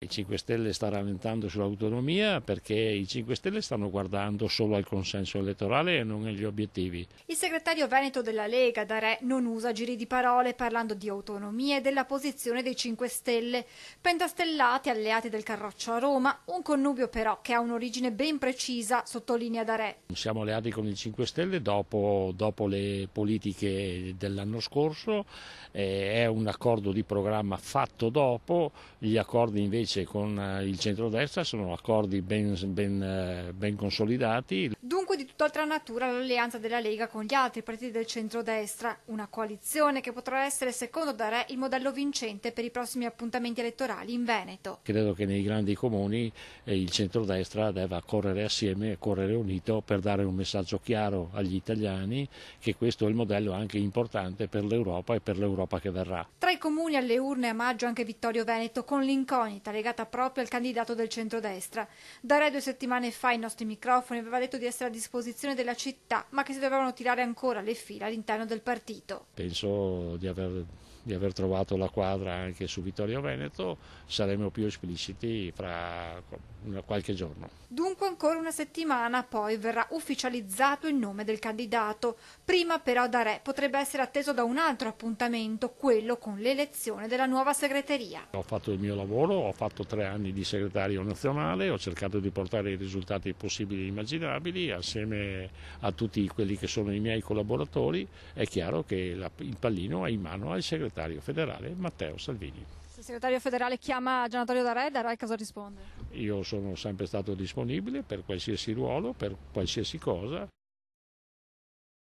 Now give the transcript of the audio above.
I 5 Stelle sta rallentando sull'autonomia perché i 5 Stelle stanno guardando solo al consenso elettorale e non agli obiettivi. Il segretario veneto della Lega, Darè, non usa giri di parole parlando di autonomia e della posizione dei 5 Stelle. Pentastellati, alleati del Carroccio a Roma, un connubio però che ha un'origine ben precisa, sottolinea Darè. Siamo alleati con i 5 Stelle dopo le politiche dell'anno scorso, è un accordo di programma fatto dopo, gli accordi invece con il centrodestra sono accordi ben consolidati. Dunque di tutt'altra natura l'alleanza della Lega con gli altri partiti del centrodestra, una coalizione che potrà essere secondo Darè il modello vincente per i prossimi appuntamenti elettorali in Veneto. Credo che nei grandi comuni il centrodestra debba correre assieme, correre unito per dare un messaggio chiaro agli italiani che questo è il modello anche importante per l'Europa e per l'Europa che verrà. Tra i comuni alle urne a maggio anche Vittorio Veneto con l'incognita legata proprio al candidato del centrodestra. Darè 2 settimane fa ai nostri microfoni aveva detto di essere a disposizione della città ma che si dovevano tirare ancora le fila all'interno del partito. Penso di aver trovato la quadra anche su Vittorio Veneto, saremo più espliciti fra qualche giorno. Dunque ancora una settimana, poi verrà ufficializzato il nome del candidato. Prima però Darè potrebbe essere atteso da un altro appuntamento, quello con l'elezione della nuova segreteria. Ho fatto il mio lavoro, ho fatto 3 anni di segretario nazionale, ho cercato di portare i risultati possibili e immaginabili assieme a tutti quelli che sono i miei collaboratori. È chiaro che il pallino è in mano al segretario federale Matteo Salvini. Se il segretario federale chiama Giannatoriio Darè cosa risponde? Io sono sempre stato disponibile per qualsiasi ruolo, per qualsiasi cosa.